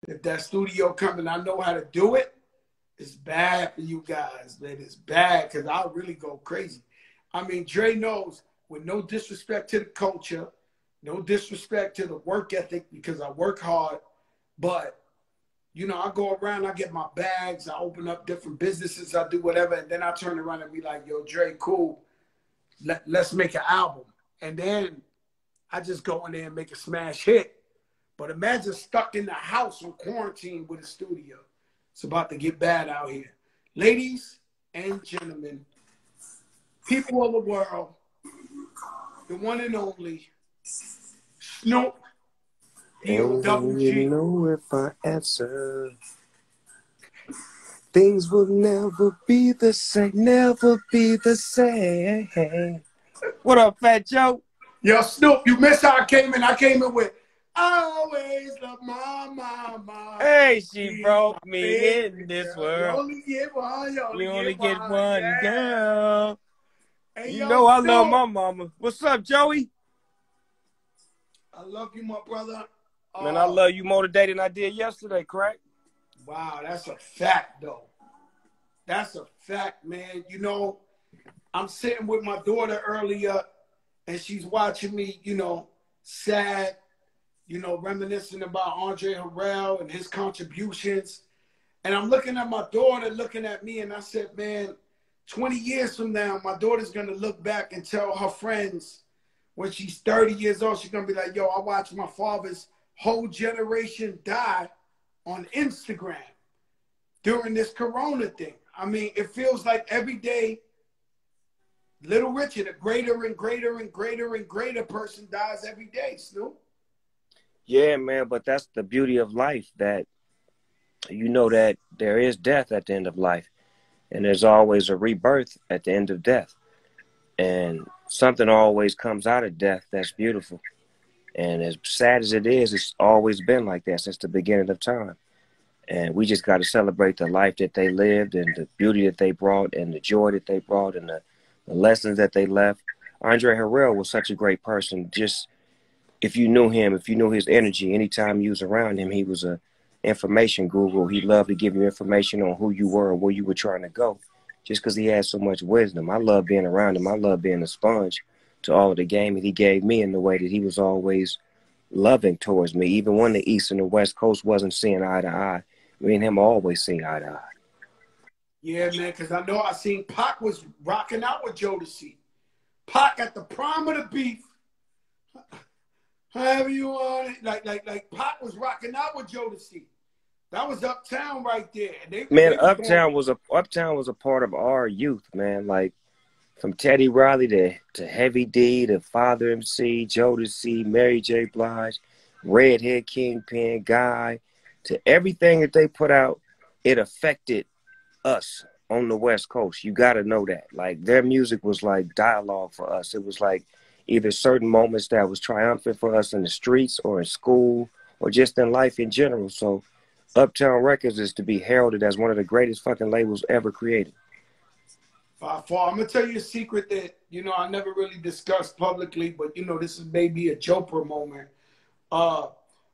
if that studio comes and I know how to do it, it's bad for you guys, man. It's bad because I'll really go crazy. I mean, Dre knows, with no disrespect to the culture, no disrespect to the work ethic, because I work hard, but, you know, I go around, I get my bags, I open up different businesses, I do whatever, and then I turn around and be like, yo, Dre, cool, let's make an album. And then I just go in there and make a smash hit. But imagine stuck in the house in quarantine with a studio. It's about to get bad out here. Ladies and gentlemen, people of the world, the one and only Snoop, D-O-double-G. You know if I answer, things will never be the same, never be the same. What up, Fat Joe? Yo, Snoop, you missed how I came in. I came in with, I always love my mama. Hey, she broke me in this world. You only get one, You only get one girl. Hey, You yo, know I Snoop. love my mama. What's up, Joey? I love you, my brother. Man, I love you more today than I did yesterday, correct? Wow, that's a fact, though. That's a fact, man. You know, I'm sitting with my daughter earlier, and she's watching me, you know, sad, you know, reminiscing about Andre Harrell and his contributions. And I'm looking at my daughter, looking at me, and I said, man, 20 years from now, my daughter's going to look back and tell her friends when she's 30 years old, she's going to be like, yo, I watched my father's whole generation die on Instagram during this Corona thing. I mean, it feels like every day, Little Richard, a greater and greater and greater and greater person dies every day, Snoop. Yeah, man, but that's the beauty of life, that you know that there is death at the end of life, and there's always a rebirth at the end of death. And something always comes out of death that's beautiful. And as sad as it is, it's always been like that since the beginning of time. And we just got to celebrate the life that they lived and the beauty that they brought and the joy that they brought and the lessons that they left. Andre Harrell was such a great person. Just if you knew him, if you knew his energy, anytime you was around him, he was a information guru. He loved to give you information on who you were and where you were trying to go, just because he had so much wisdom. I love being around him. I love being a sponge to all of the game that he gave me, in the way that he was always loving towards me. Even when the East and the West Coast wasn't seeing eye to eye, me and him always seeing eye to eye. Yeah, man, because I know I seen Pac was rocking out with Jodeci. Pac at the prime of the beef. However you want it. Like Pac was rocking out with Jodeci. That was Uptown right there. Uptown was a part of our youth, man. Like from Teddy Riley to Heavy D to Father MC, Jodeci, Mary J. Blige, Redhead Kingpin, Guy, to everything that they put out, it affected us on the West Coast. You got to know that. Like, their music was like dialogue for us. It was like either certain moments that was triumphant for us in the streets or in school or just in life in general. So Uptown Records is to be heralded as one of the greatest fucking labels ever created. By far. I'm going to tell you a secret that, you know, I never really discussed publicly, but, you know, this is maybe a Joper moment.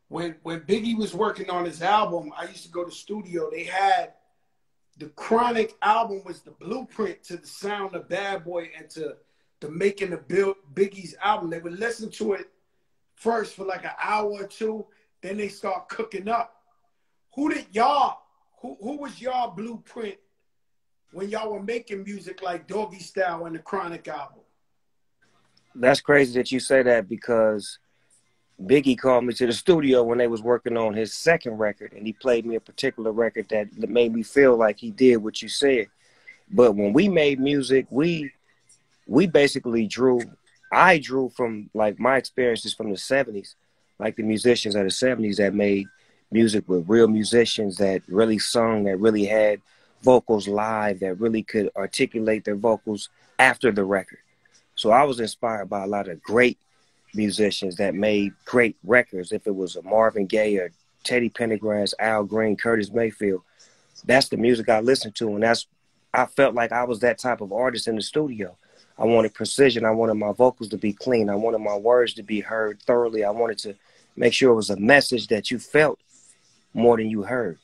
When Biggie was working on his album, I used to go to the studio. They had the Chronic album was the blueprint to the sound of Bad Boy and to the making of Biggie's album. They would listen to it first for like an hour or two, then they start cooking up. Who was y'all blueprint when y'all were making music like Doggy Style and the Chronic album? That's crazy that you say that, because Biggie called me to the studio when they was working on his second record, and he played me a particular record that made me feel like he did what you said. But when we made music, we basically I drew from, like, my experiences from the 70s, like the musicians of the 70s that made music with real musicians that really sung, that really had vocals live, that really could articulate their vocals after the record. So I was inspired by a lot of great musicians that made great records. If it was a Marvin Gaye or Teddy Pendergrass, Al Green, Curtis Mayfield, that's the music I listened to. And I felt like I was that type of artist in the studio. I wanted precision. I wanted my vocals to be clean. I wanted my words to be heard thoroughly. I wanted to make sure it was a message that you felt more than you heard.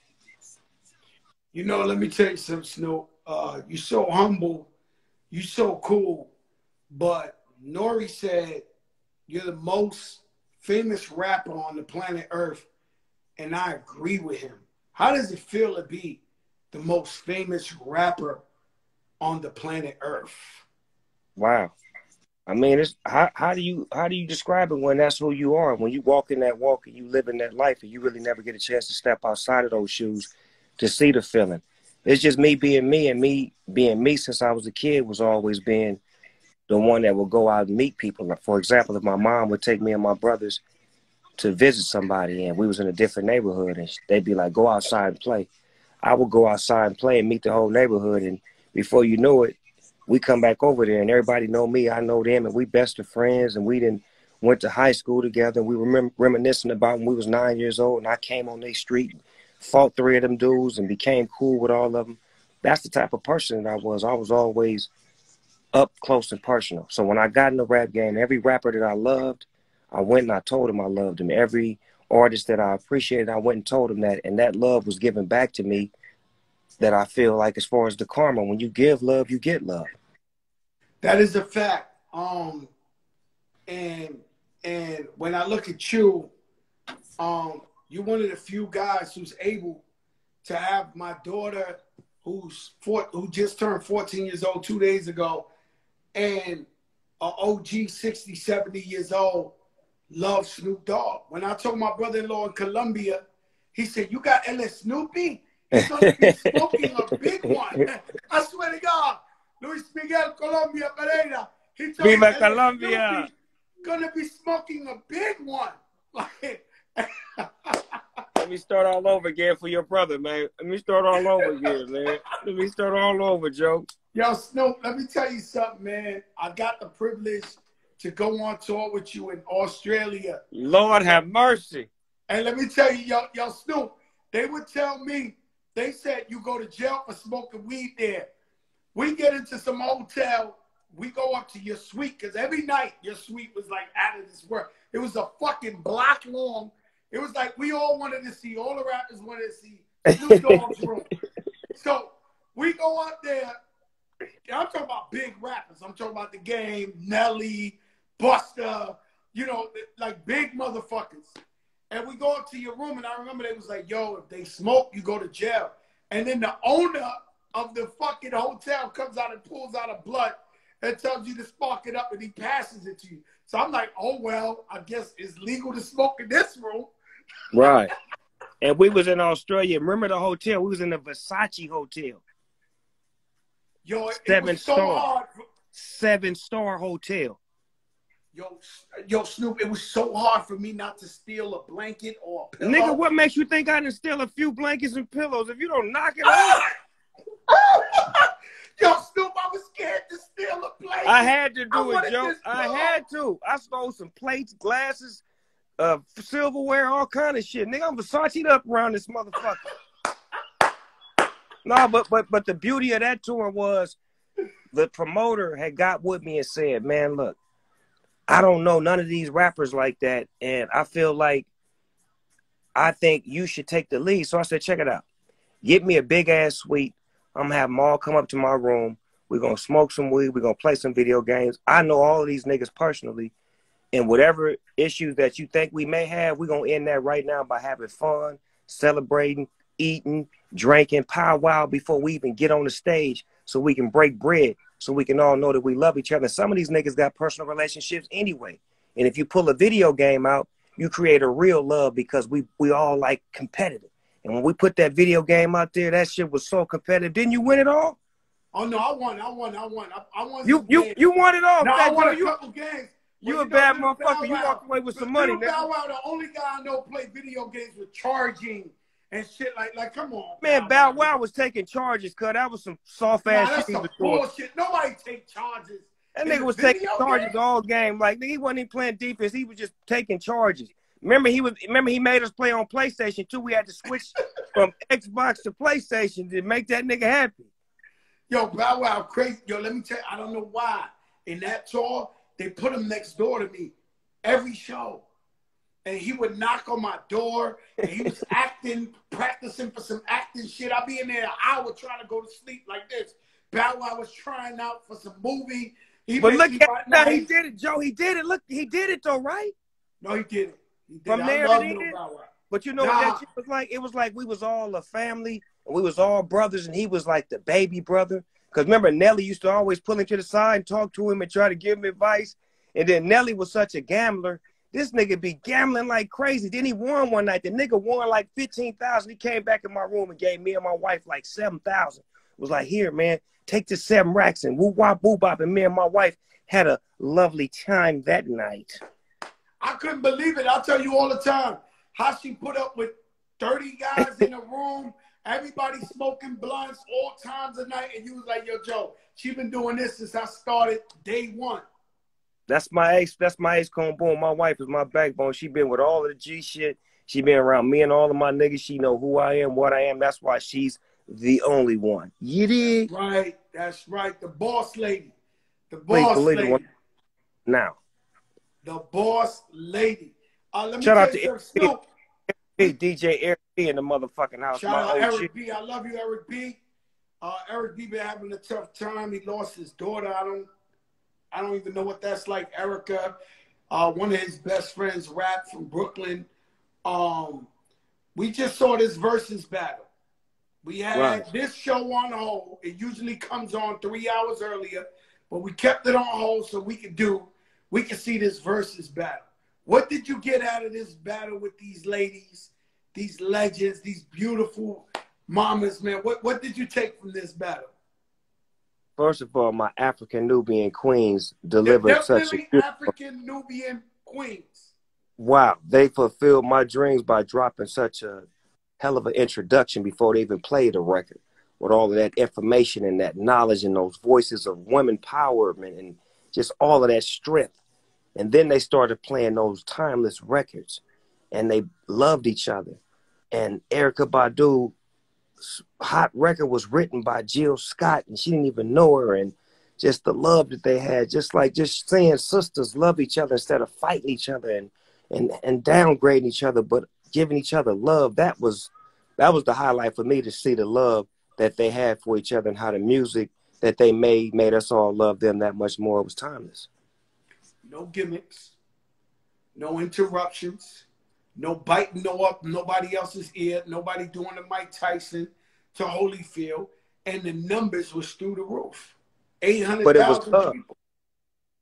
You know, let me tell you something, Snoop. You so humble, you so cool, but Nori said you're the most famous rapper on the planet Earth, and I agree with him. How does it feel to be the most famous rapper on the planet Earth? Wow. I mean, it's how do you describe it when that's who you are? When you walk in that walk and you live in that life and you really never get a chance to step outside of those shoes to see the feeling. It's just me being me, and me being me since I was a kid was always being the one that would go out and meet people. Like, for example, if my mom would take me and my brothers to visit somebody and we was in a different neighborhood and they'd be like, go outside and play. I would go outside and play and meet the whole neighborhood, and before you know it, we come back over there and everybody know me, I know them, and we best of friends, and we didn't went to high school together, and we were reminiscing about when we was 9 years old and I came on their street, fought 3 of them dudes and became cool with all of them. That's the type of person that I was. I was always up close and personal. So when I got in the rap game, every rapper that I loved, I went and I told him I loved him. Every artist that I appreciated, I went and told him that, and that love was given back to me. That I feel like, as far as the karma, when you give love, you get love. That is a fact. And when I look at you, you're one of the few guys who's able to have my daughter, who just turned 14 years old 2 days ago, and a OG 60, 70 years old love Snoop Dogg. When I told my brother-in-law in Colombia, he said, "You got LS Snoopy? He's gonna be smoking a big one." I swear to God, Luis Miguel Colombia Pereira. He told Viva me Colombia. Gonna be smoking a big one. Like, Let me start all over again for your brother, man. Let me start all over again, man. Let me start all over, Joe. Yo, Snoop, let me tell you something, man. I got the privilege to go on tour with you in Australia. Lord have mercy. And let me tell you, yo, Snoop, they would tell me, they said you go to jail for smoking weed there. We get into some hotel, we go up to your suite, because every night your suite was like out of this world. It was a fucking block long. It was like we all wanted to see, all the rappers wanted to see Snoop Dogg's room. So we go up there. I'm talking about big rappers. I'm talking about The Game, Nelly, Busta, you know, like big motherfuckers. And we go up to your room, and I remember they was like, yo, if they smoke, you go to jail. And then the owner of the fucking hotel comes out and pulls out a blunt and tells you to spark it up, and he passes it to you. So I'm like, oh, well, I guess it's legal to smoke in this room. Right. And we was in Australia. Remember the hotel? We was in the Versace Hotel. Yo, it was so hard. 7-star hotel. Yo, Snoop, it was so hard for me not to steal a blanket or a pillow. Nigga, what makes you think I didn't steal a few blankets and pillows? If you don't knock it off. Yo, Snoop, I was scared to steal a blanket. I had to do it, Joe. I had to. I stole some plates, glasses, silverware, all kind of shit. Nigga, I'm Versace'd up around this motherfucker. No, but the beauty of that tour was the promoter had got with me and said, man, look, I don't know none of these rappers like that, and I feel like I think you should take the lead. So I said, check it out. Get me a big-ass suite. I'm going to have them all come up to my room. We're going to smoke some weed. We're going to play some video games. I know all of these niggas personally, and whatever issues that you think we may have, we're going to end that right now by having fun, celebrating, eating, drinking, powwow before we even get on the stage so we can break bread, so we can all know that we love each other. Some of these niggas got personal relationships anyway. And if you pull a video game out, you create a real love because we all like competitive. And when we put that video game out there, that shit was so competitive. Didn't you win it all? Oh, no, I won. I won. You won it all. No, I won a couple games. You a bad motherfucker. You walked away with some money. Bow Wow, the only guy I know played video games with charging and shit like come on. Man, Bow Wow was taking charges, cuz that was some soft-ass shit. That's some bullshit. Nobody take charges. That nigga was taking charges all game. Like, he wasn't even playing defense. He was just taking charges. Remember he made us play on PlayStation 2. We had to switch from Xbox to PlayStation to make that nigga happy. Yo, Bow Wow, crazy. Yo, let me tell you, I don't know why. In that tour, they put him next door to me every show. and he would knock on my door, and he was practicing for some acting shit. I'd be in there an hour trying to go to sleep like this. Bow Wow was trying out for some movie. But look at now, he did it, Joe. He did it. Look, he did it though, right? No, he did it. He did From it. there I love to Lil then. Bow Wow. But you know what that shit was like? It was like we was all a family, and we was all brothers, and he was like the baby brother. Because remember, Nelly used to always pull him to the side and talk to him and try to give him advice. And then Nelly was such a gambler. This nigga be gambling like crazy. Then he won one night. The nigga won like 15,000. He came back in my room and gave me and my wife like 7,000. Was like, here, man, take the 7 racks and woo wop boo bop. And me and my wife had a lovely time that night. I couldn't believe it. I'll tell you all the time how she put up with 30 guys in a room, everybody smoking blunts all times of night, and you was like, yo, Joe, she been doing this since I started day one. That's my ex. That's my ex boom. My wife is my backbone. She been with all of the G shit. She been around me and all of my niggas. She know who I am, what I am. That's why she's the only one. You dig? Right. That's right. The boss lady. The boss lady. Now. The boss lady. Let me shout out to Snoop. DJ Eric B in the motherfucking house. Shout out Eric B. I love you, Eric B. Eric B. been having a tough time. He lost his daughter. I don't even know what that's like. Erica, one of his best friends, rap from Brooklyn. We just saw this versus battle. We had this show on hold. It usually comes on 3 hours earlier, but we kept it on hold so we could see this versus battle. What did you get out of this battle with these ladies, these legends, these beautiful mamas, man? What did you take from this battle? First of all, my African Nubian queens delivered such a African Nubian queens. Wow, they fulfilled my dreams by dropping such a hell of an introduction before they even played the record, with all of that information and that knowledge and those voices of women empowerment and just all of that strength. And then they started playing those timeless records, and they loved each other. And Erykah Badu's hot record was written by Jill Scott, and she didn't even know her. And just the love that they had, just saying sisters love each other instead of fighting each other and downgrading each other, but giving each other love. That was the highlight for me, to see the love that they had for each other and how the music that they made us all love them that much more. It was timeless. No gimmicks, no interruptions, no biting up nobody else's ear, nobody doing the Mike Tyson to Holyfield, and the numbers was through the roof. 800,000 people.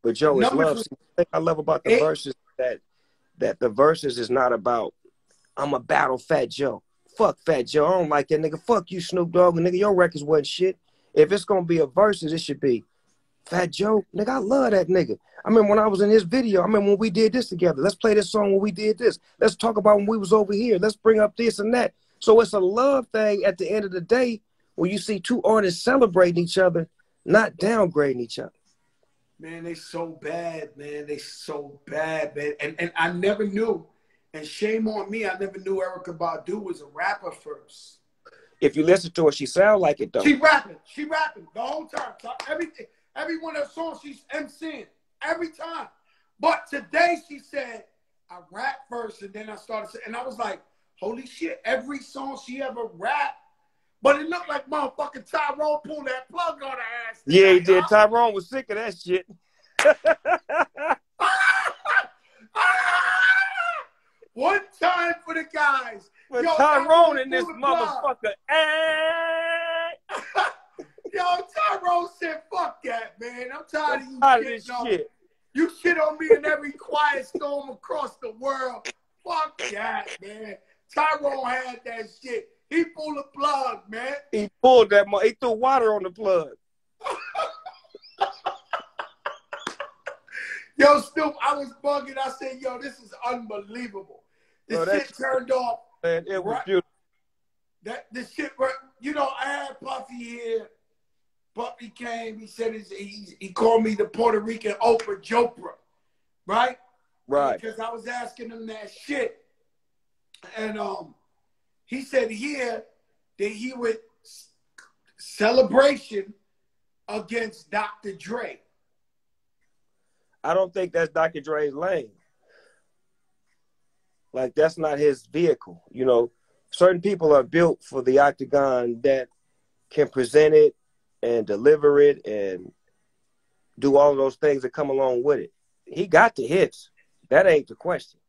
But Joe, it's love. See, the thing I love about the verses that the verses is not about, I'm a battle Fat Joe. Fuck Fat Joe. I don't like that nigga. Fuck you, Snoop Dogg. And nigga, your records wasn't shit. If it's gonna be a verses, it should be Fat Joe. Nigga, I love that nigga. I remember when I was in his video. I remember when we did this together. Let's play this song when we did this. Let's talk about when we was over here. Let's bring up this and that. So it's a love thing at the end of the day, when you see two artists celebrating each other, not downgrading each other. Man, they so bad, man. They so bad, man. And I never knew, and shame on me, I never knew Erykah Badu was a rapper first. If you listen to her, she sound like it though. She rapping the whole time. So every one of her songs, she's MCing every time. But today she said, I rap first, and then I started saying, and I was like, holy shit, every song she ever rapped. But it looked like motherfucking Tyrone pulled that plug on her ass. Yeah, he did. Tyrone was sick of that shit. One time for the guys. But yo, Tyrone in this motherfucker. Yo, Tyrone said, fuck that, man. I'm tired of you shit. You shit on me in every quiet storm across the world. Fuck that, man. Tyrone had that shit. He pulled the plug, man. He pulled that. He threw water on the plug. Yo, Snoop, I was bugging. I said, yo, this is unbelievable. This shit turned off. Man, it was beautiful. This shit, you know, I had Puffy here. Puffy came. He said he called me the Puerto Rican Oprah Jopra, right? Right. Because I was asking him that shit. And he said here that he would celebration against Dr. Dre. I don't think that's Dr. Dre's lane. Like, that's not his vehicle. You know, certain people are built for the octagon that can present it and deliver it and do all of those things that come along with it. He got the hits. That ain't the question.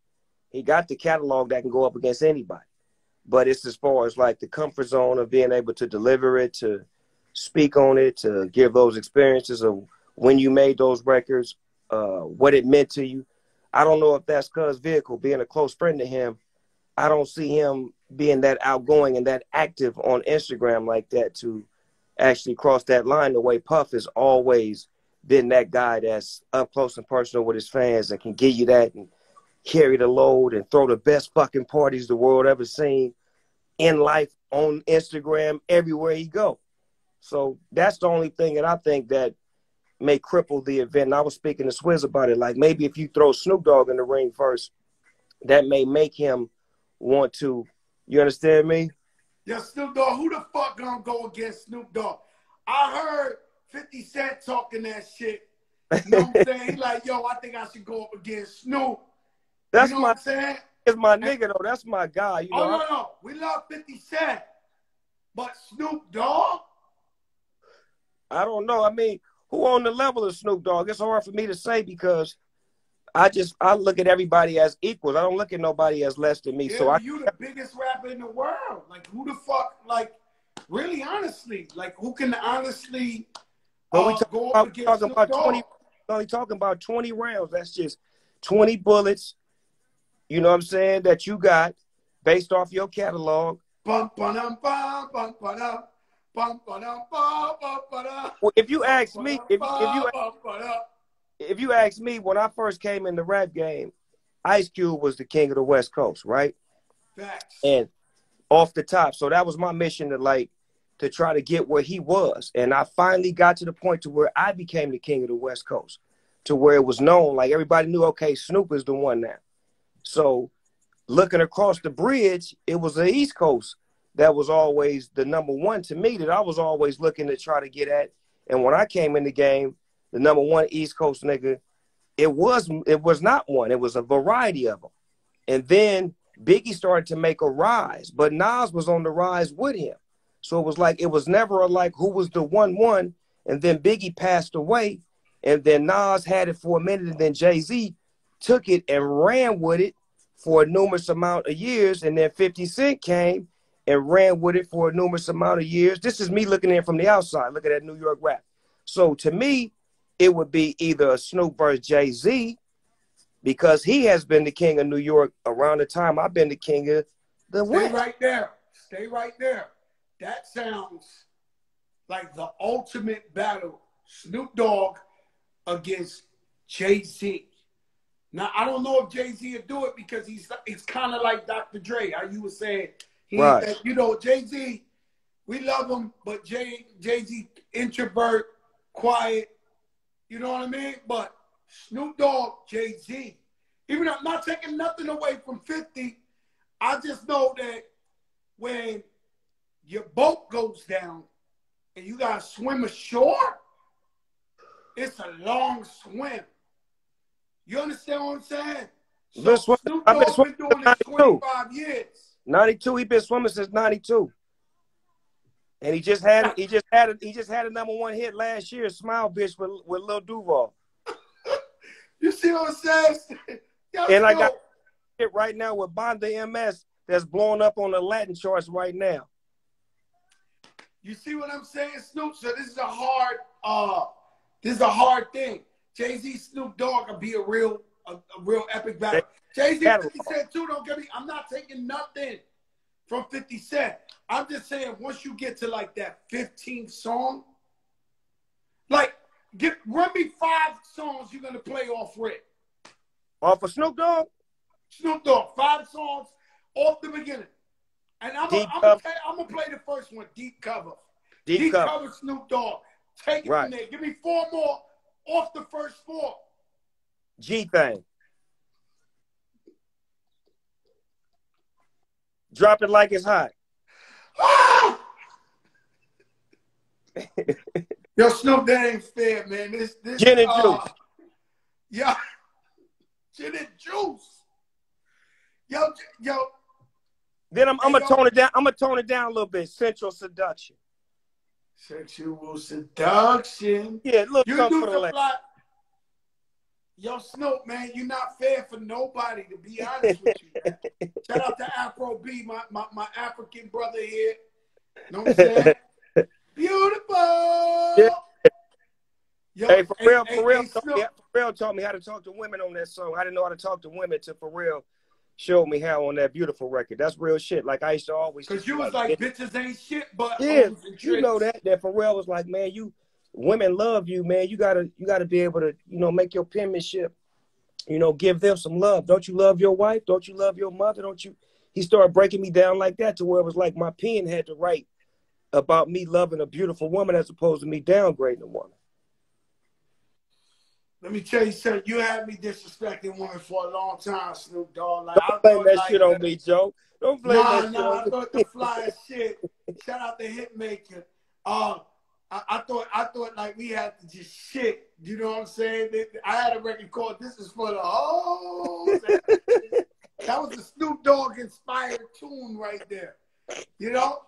He got the catalog that can go up against anybody. But it's as far as like the comfort zone of being able to deliver it, to speak on it, to give those experiences of when you made those records, what it meant to you. I don't know if that's cuz Vehicle being a close friend to him. I don't see him being that outgoing and that active on Instagram like that to actually cross that line the way Puff has always been that guy that's up close and personal with his fans and can give you that and carry the load and throw the best fucking parties the world ever seen in life on Instagram everywhere he go. So that's the only thing that I think that may cripple the event. And I was speaking to Swizz about it. Like, maybe if you throw Snoop Dogg in the ring first, that may make him want to, you understand me? Yeah, Snoop Dogg, who the fuck gonna go against Snoop Dogg? I heard 50 Cent talking that shit. You know what I'm saying? He like, yo, I think I should go up against Snoop. That's you know what I'm saying? It's my nigga, though. That's my guy. You know, no. We love 50 Cent. But Snoop Dogg? I don't know. I mean, who on the level of Snoop Dogg? It's hard for me to say because I look at everybody as equals. I don't look at nobody as less than me. Yeah, so you the biggest rapper in the world. Like, who the fuck, like, really honestly, like, who can honestly go up against Snoop Dogg? Only talking about 20 rounds. That's just 20 bullets, you know what I'm saying, that you got based off your catalog. Bum, ba-dum, bum, bum, ba-dum. Bum, ba-dum, bum, bum, ba-dum. Well, if you ask me, if you ask me, when I first came in the rap game, Ice Cube was the king of the West Coast, right? Facts. And off the top. So that was my mission to try to get where he was. And I finally got to the point to where I became the king of the West Coast, to where it was known, like everybody knew, okay, Snoop is the one now. So looking across the bridge, it was the East Coast that was always the number one to me, that I was always looking to try to get at. And when I came in the game, the number one East Coast nigga, it was not one. It was a variety of them. And then Biggie started to make a rise, but Nas was on the rise with him. So it was like, it was never like who was the one. And then Biggie passed away, and then Nas had it for a minute, and then Jay-Z took it and ran with it for a numerous amount of years. And then 50 Cent came and ran with it for a numerous amount of years. This is me looking in from the outside, looking at New York rap. So to me, it would be either a Snoop versus Jay-Z, because he has been the king of New York around the time I've been the king of the West. Stay right there. Stay right there. That sounds like the ultimate battle. Snoop Dogg against Jay-Z. Now, I don't know if Jay-Z will do it because he's kind of like Dr. Dre, how you were saying. Right. You know, Jay-Z, we love him, but Jay-Z, introvert, quiet, you know what I mean? But Snoop Dogg, Jay-Z, even though I'm not taking nothing away from 50, I just know that when your boat goes down and you got to swim ashore, it's a long swim. You understand what I'm saying? So Snoop Dogg been doing it 25 years. 92, he been swimming since 92. And he just had a number one hit last year, Smile Bitch with Lil Duval. You see what I'm saying? And I got it right now with Banda MS that's blowing up on the Latin charts right now. You see what I'm saying, Snoop? So this is a hard thing. Jay-Z, Snoop Dogg will be a real epic battle. Jay-Z, 50 Cent too, don't get me. I'm not taking nothing from 50 Cent. I'm just saying, once you get to like that 15th song, like, run me 5 songs you're gonna play off Rick. Off of Snoop Dogg? Snoop Dogg, 5 songs off the beginning. And I'm gonna play the first one, Deep Cover. Deep Cover, Snoop Dogg. Take it from there. Give me 4 more off the first 4. G-Thing. Drop it like it's hot. Yo, Snoop, that ain't fair, man. This Gin and juice. Yeah. Gin and juice. Yo, yo. Then I'm Hey, gonna yo. tone it down. I'm gonna tone it down a little bit. Sensual seduction. Sexual seduction. Yeah, look, You something do for the lady. supply. Yo, Snoop, man, you're not fair for nobody, to be honest with you, man. Shout out to Afro B, my African brother here. Know what I'm saying? Beautiful. Yeah. Yo, Hey, hey, Snoop. Pharrell taught me how to talk to women on that song. I didn't know how to talk to women till Pharrell showed me how on that Beautiful record. That's real shit. Like I used to always Because just be you was like, like, bitches ain't shit but yeah, hoes and you know tricks. that Pharrell was like, man, women love you, man. You gotta be able to, make your penmanship, give them some love. Don't you love your wife? Don't you love your mother? Don't you? He started breaking me down like that to where it was like my pen had to write about me loving a beautiful woman as opposed to me downgrading a woman. Let me tell you something. You had me disrespecting women for a long time, Snoop Dogg. Like I Don't blame thought, that like shit on me, Joe. Don't blame that shit nah. on I me. thought the fly shit. Shout out to Hitmaker. I thought like we had to just shit. You know what I'm saying? I had a record called "This Is for the Hoes." That was a Snoop Dogg inspired tune right there. You know?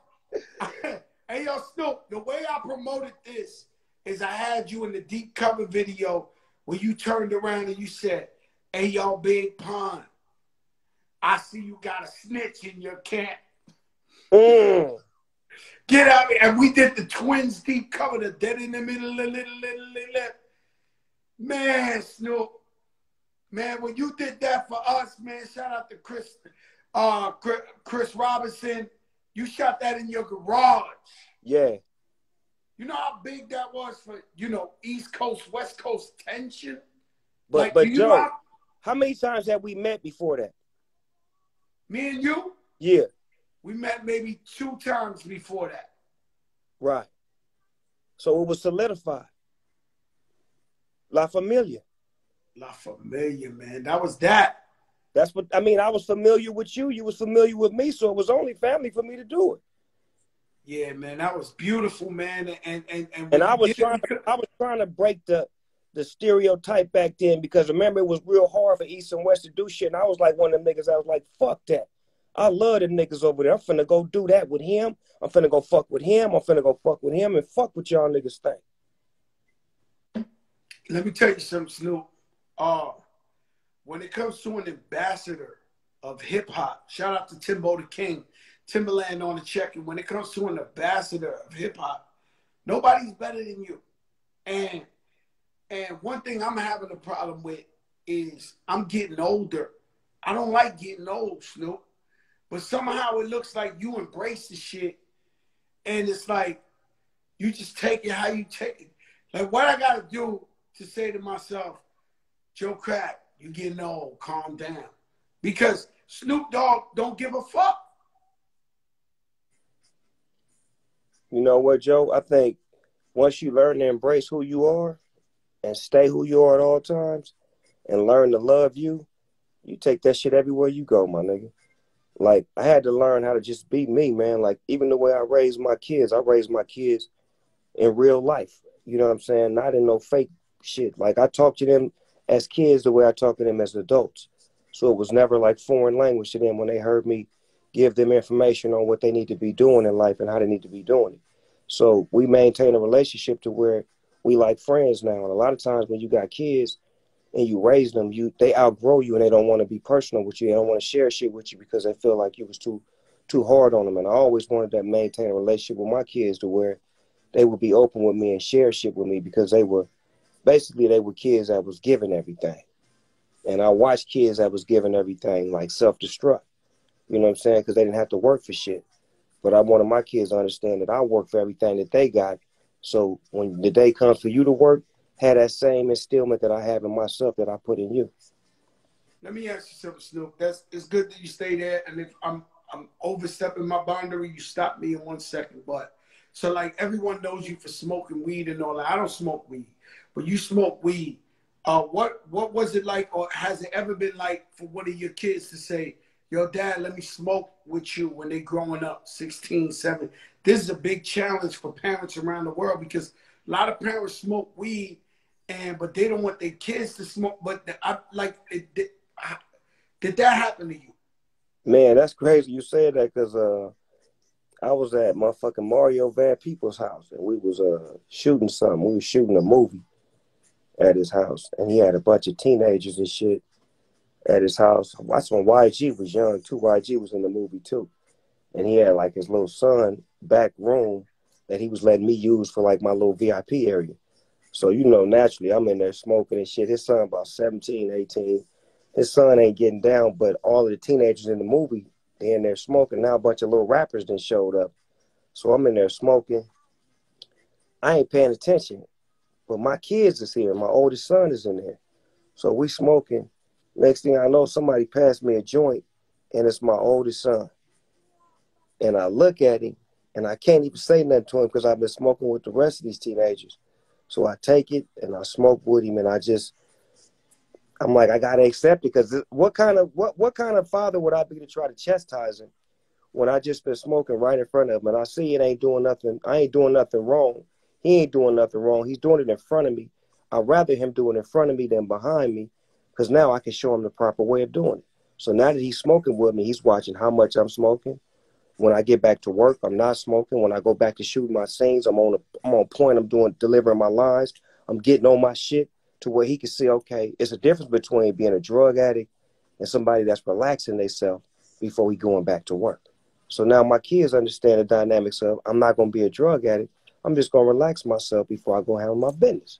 Hey, yo, Snoop, the way I promoted this is I had you in the deep cover video where you turned around and you said, hey, yo, Big Pun, I see you got a snitch in your camp. Get out here. And we did the twins deep cover, the dead in the middle, little. Man, Snoop. Man, when you did that for us, man, shout out to Chris Robinson. You shot that in your garage. Yeah. You know how big that was for, East Coast, West Coast tension? But Joe, how many times have we met before that? Me and you? Yeah. We met maybe 2 times before that. Right. So it was solidified. La Familia. La Familia, man. That was that. That's what I mean. I was familiar with you. You was familiar with me. So it was only family for me to do it. Yeah, man. That was beautiful, man. And I was trying to break the stereotype back then because remember it was real hard for East and West to do shit. And I was like one of them niggas. I was like, fuck that. I love them niggas over there. I'm finna go do that with him. I'm finna go fuck with him. I'm finna go fuck with him and fuck what y'all niggas think. Let me tell you something, Snoop. When it comes to an ambassador of hip hop, shout out to Timbo the King, Timberland on the check. And when it comes to an ambassador of hip hop, nobody's better than you. And one thing I'm having a problem with is I'm getting older. I don't like getting old, Snoop. But somehow it looks like you embrace the shit. And it's like, you just take it how you take it. Like, what I got to do to say to myself, Joe Crack, you getting old, calm down. Because Snoop Dogg don't give a fuck. You know what, Joe? I think once you learn to embrace who you are and stay who you are at all times and learn to love you, you take that shit everywhere you go, my nigga. Like, I had to learn how to just be me, man. Like, even the way I raised my kids in real life. You know what I'm saying? Not in no fake shit. Like, I talk to them as kids the way I talk to them as adults. So it was never like foreign language to them when they heard me give them information on what they need to be doing in life and how they need to be doing it. So we maintain a relationship to where we like friends now. And a lot of times when you got kids and you raise them, they outgrow you and they don't want to be personal with you. They don't want to share shit with you because they feel like you was too hard on them. And I always wanted to maintain a relationship with my kids to where they would be open with me and share shit with me because they were kids that was given everything. And I watched kids that was given everything like self-destruct. You know what I'm saying? Because they didn't have to work for shit. But I wanted my kids to understand that I work for everything that they got. So when the day comes for you to work, have that same instillment that I have in myself that I put in you. Let me ask you something, Snoop. It's good that you stay there. And if I'm overstepping my boundary, you stop me in 1 second. But so like everyone knows you for smoking weed and all that. I don't smoke weed, but you smoke weed. What was it like, or has it ever been like for one of your kids to say, yo, Dad, let me smoke with you when they growing up, 16, 17. This is a big challenge for parents around the world because a lot of parents smoke weed, but they don't want their kids to smoke. But did that happen to you? Man, that's crazy you said that because I was at motherfucking Mario Van People's house and we was shooting something. We was shooting a movie at his house and he had a bunch of teenagers and shit at his house. That's when YG was young too. YG was in the movie too. And he had like his little son back room that he was letting me use for like my little VIP area. So, you know, naturally I'm in there smoking and shit. His son about 17, 18. His son ain't getting down, but all of the teenagers in the movie, they in there smoking. Now a bunch of little rappers then showed up. So I'm in there smoking. I ain't paying attention, but my kids is here. My oldest son is in there. So we smoking. Next thing I know, somebody passed me a joint, and it's my oldest son. And I look at him, and I can't even say nothing to him because I've been smoking with the rest of these teenagers. So I take it, and I smoke with him, and I'm like, I gotta accept it because what kind of father would I be to try to chastise him when I just been smoking right in front of him and I see it ain't doing nothing. I ain't doing nothing wrong. He ain't doing nothing wrong. He's doing it in front of me. I'd rather him do it in front of me than behind me because now I can show him the proper way of doing it. So now that he's smoking with me, he's watching how much I'm smoking. When I get back to work, I'm not smoking. When I go back to shooting my scenes, I'm on point. I'm delivering my lines. I'm getting on my shit to where he can see, okay, it's a difference between being a drug addict and somebody that's relaxing themselves before he going back to work. So now my kids understand the dynamics of I'm not going to be a drug addict. I'm just going to relax myself before I go handle my business.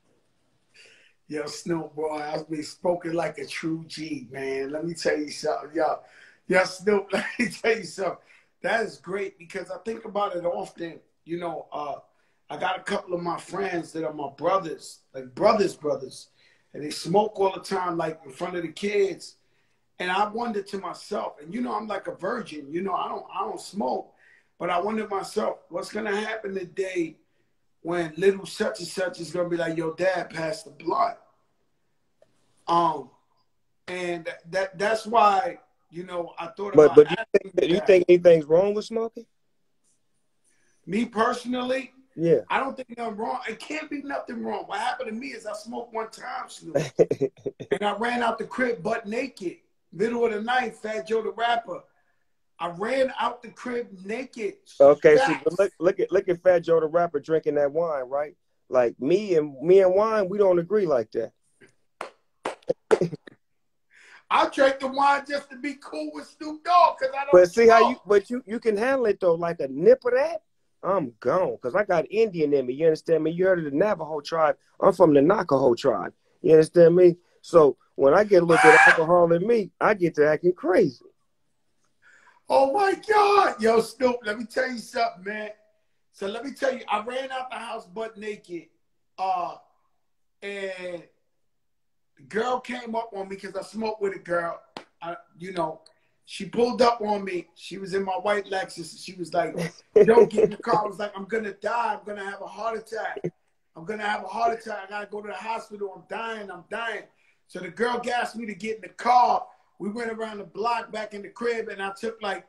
Yo, Snoop, boy, I've been spoken like a true G, man. Let me tell you something. Yo, Snoop, let me tell you something. That is great because I think about it often. You know, I got a couple of my friends that are my brothers, like brothers, and they smoke all the time, like in front of the kids. And I wondered to myself, and you know, I'm like a virgin. You know, I don't smoke, but I wondered myself, what's gonna happen the day when little such and such is gonna be like, yo, dad passed the blunt. And that's why, you know, I thought But about do asking you you that. think anything's wrong with smoking? Me personally, Yeah. I don't think nothing wrong. It can't be nothing wrong. What happened to me is I smoked one time, Snoop, and I ran out the crib butt naked, middle of the night. Fat Joe the rapper. I ran out the crib naked. Okay, see, but Facts. look at Fat Joe the rapper drinking that wine, right? Like me and wine, we don't agree like that. I drank the wine just to be cool with Snoop Dogg because I But don't see how you, smoke. but you can handle it though, like a nip of that. I'm gone because I got Indian in me. You understand me? You heard of the Navajo tribe? I'm from the Navajo tribe. You understand me? So when I get a little bit of alcohol in me, I get to acting crazy. Oh my God. Yo, Snoop, let me tell you something, man. So let me tell you, I ran out the house butt naked. And the girl came up on me because I smoked with a girl. You know, she pulled up on me. She was in my white Lexus. She was like, don't get in the car. I was like, I'm going to die. I'm going to have a heart attack. I'm going to have a heart attack. I got to go to the hospital. I'm dying. So the girl gassed me to get in the car. We went around the block back in the crib, and I took like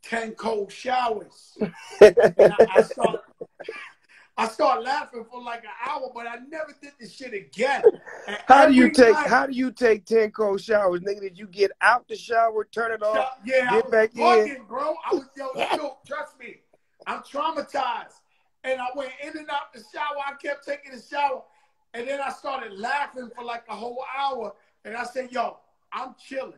10 cold showers. And I started laughing for like an hour, but I never did this shit again. And How do you every take night, how do you take 10 cold showers, nigga? Did you get out the shower, turn it off, yeah, I get was back in? bugging, bro. I was, yo, Snoop, trust me. I'm traumatized. And I went in and out the shower. I kept taking the shower. And then I started laughing for like a whole hour. And I said, yo, I'm chilling.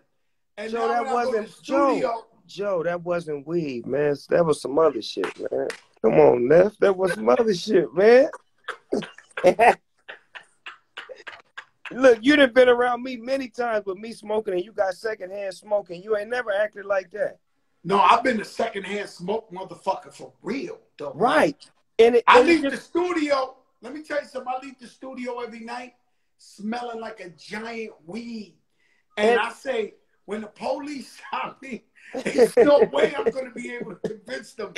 And Joe, now that when I go to wasn't the studio, Joe, that wasn't weed, man. That was some other shit, man. Come on, Neff. That was some other shit, man. Look, you done been around me many times with me smoking and you got secondhand smoking. You ain't never acted like that. no, I've been a secondhand smoke motherfucker for real, though. Like, Right. And I it leave the just studio. Let me tell you something. I leave the studio every night smelling like a giant weed. And and I say, when the police stop me, there's no way I'm going to be able to convince them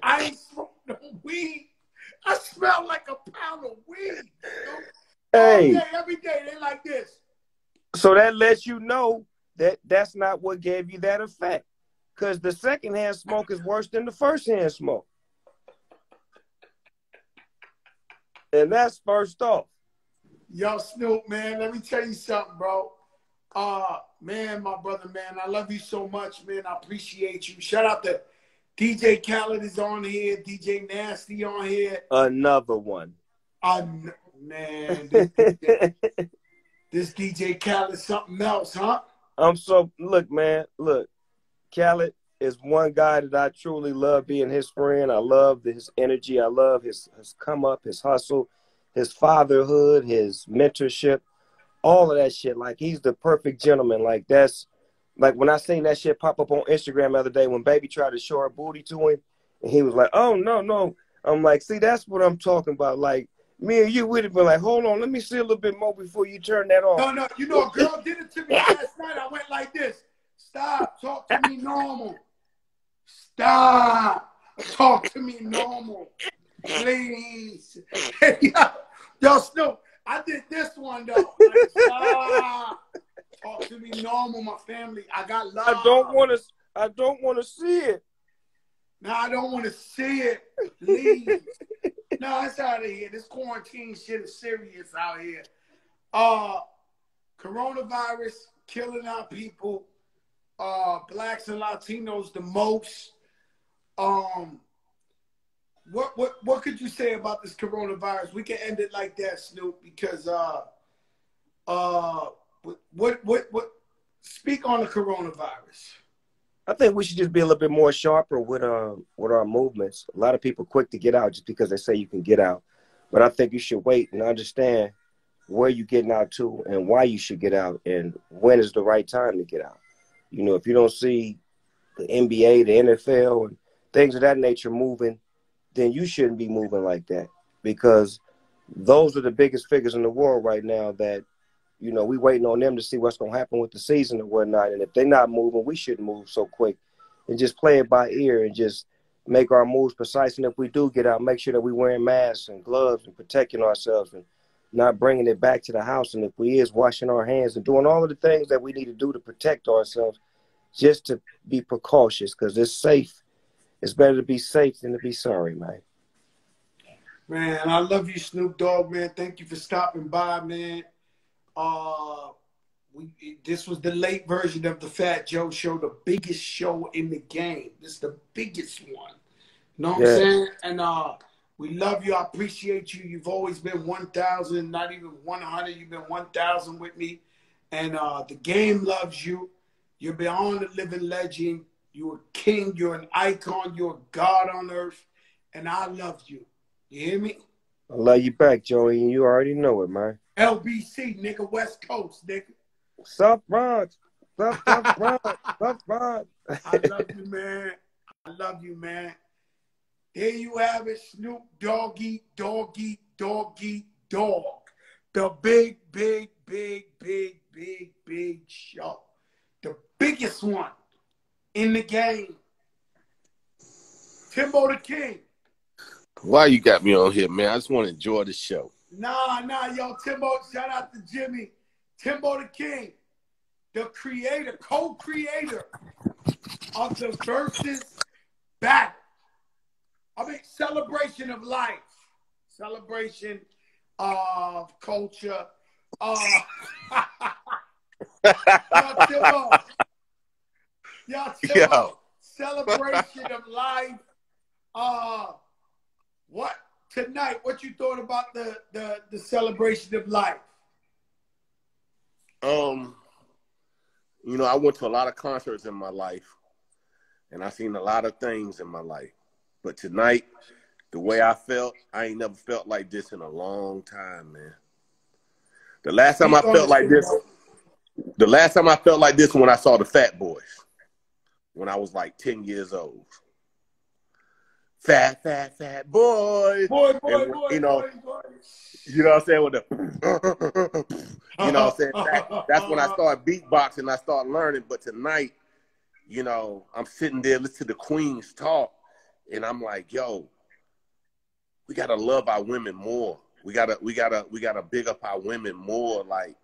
I ain't smoked no weed. I smell like a pound of weed. All hey, day, every day, they like this. so that lets you know that that's not what gave you that effect. Because the secondhand smoke is worse than the firsthand smoke. And that's first off. Yo, Snoop, man, let me tell you something, bro. man, my brother, man, I love you so much, man. I appreciate you. Shout out to DJ Khaled is on here, DJ Nasty on here. Another one. Man, this DJ Khaled is something else, huh? Look, man, look, Khaled is one guy that I truly love being his friend. I love his energy. I love his come up, his hustle, his fatherhood, his mentorship, all of that shit. Like, he's the perfect gentleman. Like, that's like when I seen that shit pop up on Instagram the other day when Baby tried to show her booty to him, and he was like, "Oh no, no." I'm like, see, that's what I'm talking about. Like, me and you would have been like, hold on, let me see a little bit more before you turn that off. No, you know, a girl did it to me last night. I went like this. Stop, talk to me normal. Stop, talk to me normal, please. Yo, Snoop, I did this one though. Like, stop, talk to me normal, my family. I got love. I don't want to see it. No, I don't want to see it. Please. No, it's out of here. This quarantine shit is serious out here. Coronavirus killing our people. Blacks and Latinos the most. What could you say about this coronavirus? We can end it like that, Snoop, because what speak on the coronavirus. I think we should just be a little bit more sharper with our movements. A lot of people quick to get out just because they say you can get out. But I think you should wait and understand where you're getting out to and why you should get out and when is the right time to get out. You know, if you don't see the NBA, the NFL, and things of that nature moving, then you shouldn't be moving like that, because those are the biggest figures in the world right now that, you know, we waiting on them to see what's going to happen with the season or whatnot. And if they're not moving, we shouldn't move so quick and just play it by ear and just make our moves precise. And if we do get out, make sure that we're wearing masks and gloves and protecting ourselves and not bringing it back to the house. And if we is, washing our hands and doing all of the things that we need to do to protect ourselves, just to be precautious, because it's safe. It's better to be safe than to be sorry, man. Man, I love you, Snoop Dogg, man. Thank you for stopping by, man. This was the late version of the Fat Joe Show, the biggest show in the game. This is the biggest one. You know what I'm saying? And we love you. I appreciate you. You've always been 1,000, not even 100. You've been 1,000 with me. And the game loves you. You're beyond a living legend. You're a king. You're an icon. You're a god on earth. And I love you. You hear me? I love you back, Joey, and you already know it, man. LBC, nigga, West Coast, nigga. South Bronx. South Bronx. South Bronx. I love you, man. I love you, man. There you have it, Snoop Doggy, Doggy, Doggy, Dogg. The big, big, big, big, big, big show. The biggest one in the game. Timbo the King. Why you got me on here, man? I just want to enjoy the show. Nah, yo, Timbo, shout out to Jimmy. Timbo the King, the creator, co-creator of the Versus Battle. I mean, celebration of life, celebration of culture. Timbo. Yo. Celebration of life. What tonight? What you thought about the celebration of life? You know, I went to a lot of concerts in my life, and I seen a lot of things in my life. But tonight, the way I felt, I ain't never felt like this in a long time, man. The last time I felt like this when I saw the Fat Boys, when I was like 10 years old. Fat boys. Boy, You know what I'm saying? With the, you know what I'm saying? That's when I started beatboxing. I started learning. But tonight, you know, I'm sitting there listening to the Queens talk, and I'm like, yo, we gotta love our women more. We gotta big up our women more. Like,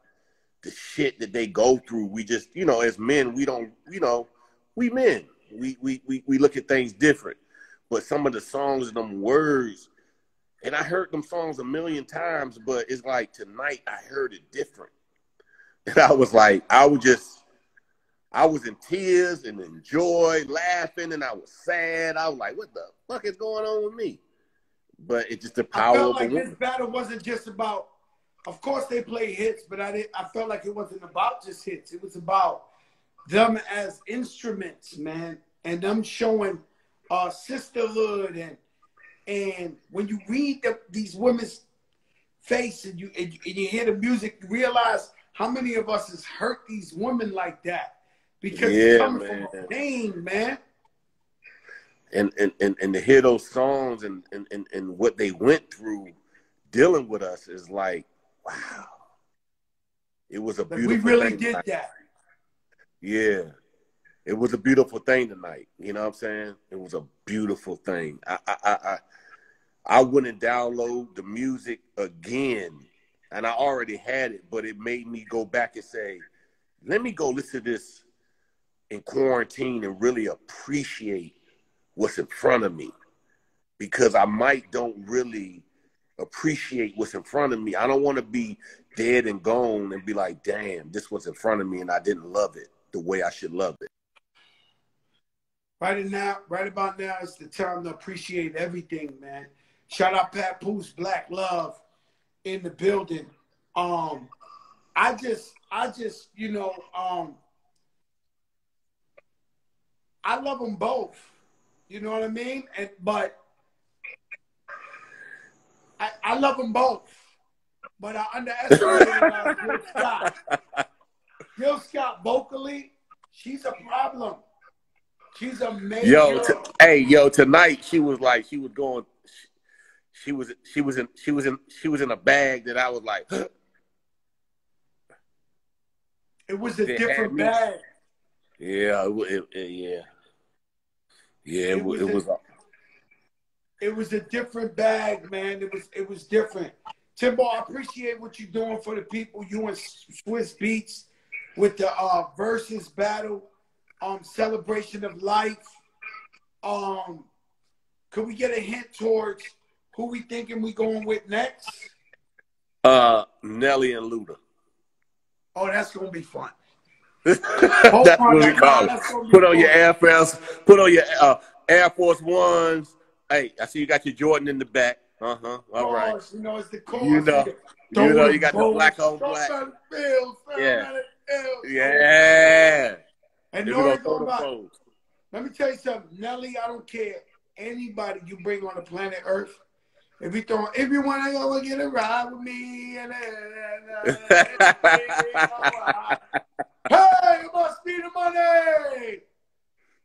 the shit that they go through. We just, you know, as men, we don't, you know, we men. We look at things different. But some of the songs and them words, and I heard them songs a million times, but it's like tonight I heard it different. And I was like, I was just I was in tears and in joy, laughing, and I was sad. I was like, what the fuck is going on with me? But it's just the I power felt of a like woman. this battle wasn't just about, of course they play hits, but I felt like it wasn't about just hits. It was about them as instruments, man, and them showing sisterhood, and when you read these women's face and you hear the music, you realize how many of us has hurt these women like that because it's coming from a pain, man. And to hear those songs and what they went through dealing with us is like, wow. It was a beautiful thing. We really did that. Yeah. It was a beautiful thing tonight. You know what I'm saying? It was a beautiful thing. I went and download the music again, and I already had it, but it made me go back and say, let me go listen to this in quarantine and really appreciate what's in front of me, because I don't really appreciate what's in front of me. I don't want to be dead and gone and be like, damn, this was in front of me and I didn't love it the way I should love it. Right about now, it's the time to appreciate everything, man. Shout out Pat Poose, Black Love in the building. I just, you know, I love them both. You know what I mean? But I love them both. But I underestimated Gil Scott. Gil Scott vocally, she's a problem. She's a major. Tonight she was in a bag that I was like, huh. It was a different bag. Yeah, it was a different bag, man. It was different. Timbo, I appreciate what you're doing for the people. You and Swiss Beats with the versus battle, celebration of life. Could we get a hint towards who we thinking we going with next? Nelly and Luda. Oh, that's gonna be fun. That's what we call it. Put on your Air Force Ones. Hey, I see you got your Jordan in the back. All right. You know, it's the cause. You got the black on black. Yeah. And let me tell you something, Nelly, I don't care. Anybody you bring on the planet Earth, if you want to go get a ride with me, hey, it must be the money.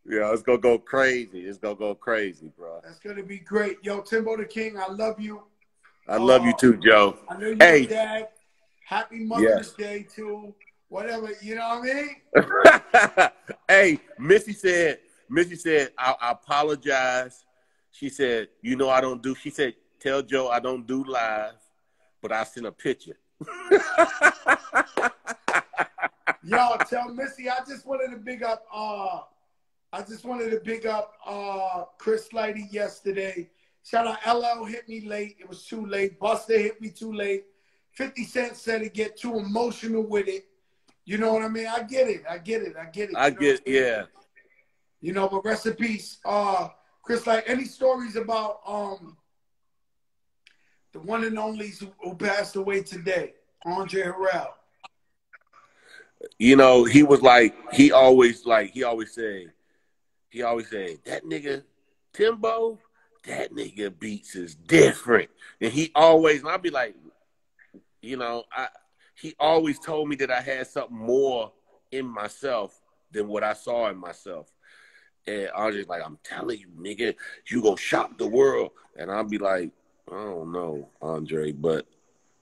Yeah, it's gonna go crazy. It's gonna go crazy, bro. That's gonna be great. Yo, Timbo the King, I love you. I love you too, Joe. I know you're dad. Happy Mother's Day too. Whatever, you know what I mean? Hey, Missy said, I apologize. She said, she said, tell Joe I don't do live, but I sent a picture. Yo, tell Missy, I just wanted to big up Chris Lighty yesterday. Shout out LL hit me late. It was too late. Buster hit me too late. 50 Cent said it get too emotional with it. You know what I mean? I get it. Yeah. You know, but rest in peace. Chris, like, any stories about the one and only who passed away today, Andre Harrell? You know, he always said, that nigga Timbo, that nigga beats is different. And I'll be like, you know, he always told me that I had something more in myself than what I saw in myself. And Andre's like, I'm telling you, nigga, you gonna shock the world. And I'll be like, I don't know, Andre, but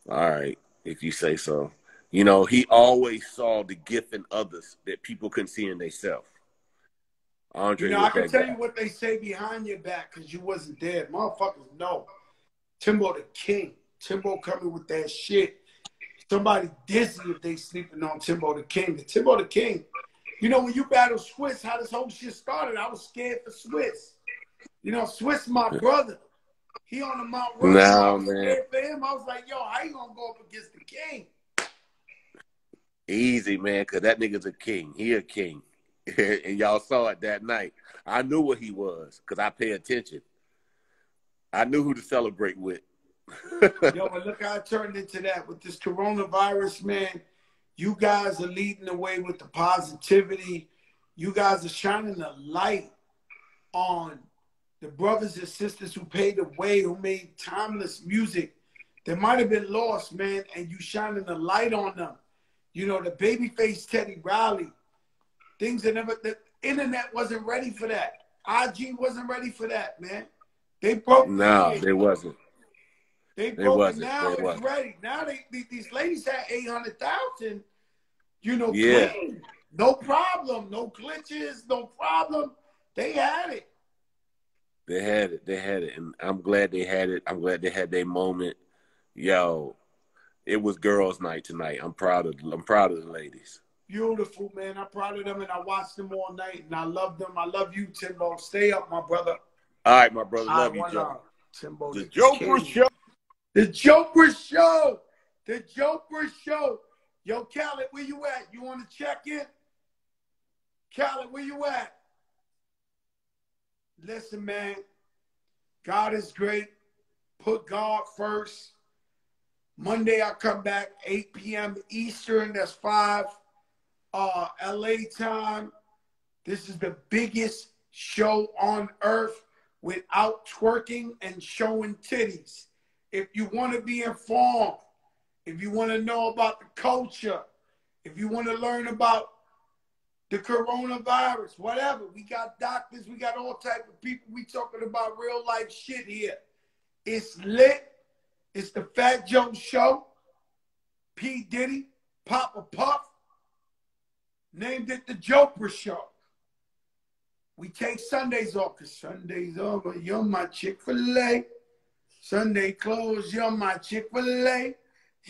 all right, if you say so. You know, he always saw the gift in others that people couldn't see in themselves. Andre, you know, I can tell you what they say behind your back because you wasn't there. Motherfuckers know. Timbo the King. Timbo coming with that shit. Somebody dizzy if they sleeping on Timbo the King. The Timbo the King. You know, when you battle Swiss, how this whole shit started, I was scared for Swiss. You know, Swiss my brother. He on the Mount Rushmore. I was scared for him. I was like, yo, how you gonna go up against the King? Easy, man, because that nigga's a king. He a king. and y'all saw it that night. I knew what he was because I pay attention. I knew who to celebrate with. Yo, but look how it turned into that. With this coronavirus, man, you guys are leading the way with the positivity. You guys are shining the light on the brothers and sisters who paved the way, who made timeless music that might have been lost, man, and you shining the light on them. You know, the Babyface Teddy Riley, things that never, the internet wasn't ready for that. IG wasn't ready for that, man. They broke. No, they wasn't. They broke it. Now They it's wasn't. ready. Now these ladies had 800,000, you know, Yeah. clean. No problem. No glitches. No problem. They had it. They had it. They had it. And I'm glad they had it. I'm glad they had their moment. Yo, it was girls' night tonight. I'm proud of the ladies. Beautiful, man. I'm proud of them, and I watched them all night, and I love them. I love you, Timbo. Stay up, my brother. All right, my brother. Love you, Joe. Timbo, the Joker Show. The Joker Show. The Joker Show. Yo, Khaled, where you at? You want to check in? Khaled, where you at? Listen, man. God is great. Put God first. Monday, I come back 8 p.m. Eastern. That's 5 LA time. This is the biggest show on earth without twerking and showing titties. If you want to be informed, if you want to know about the culture, if you want to learn about the coronavirus, whatever, we got doctors, we got all type of people. We talking about real life shit here. It's lit. It's the Fat Joe Show. P. Diddy, Papa Puff, named it the Joker Show. We take Sundays off because Sunday's over. You're my Chick-fil-A. Sunday closed. You're my Chick-fil-A.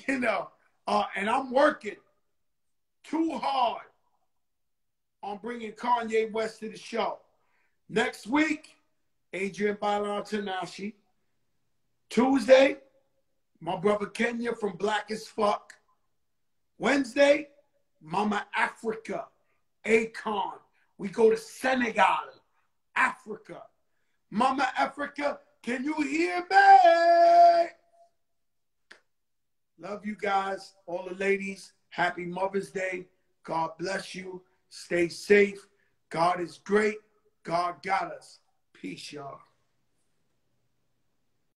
You know, and I'm working too hard on bringing Kanye West to the show. Next week, Adrian Bailar Tanashi. Tuesday, my brother Kenya from Black as Fuck. Wednesday, Mama Africa, Akon. We go to Senegal, Africa. Mama Africa, can you hear me? Love you guys, all the ladies. Happy Mother's Day. God bless you. Stay safe. God is great. God got us. Peace, y'all.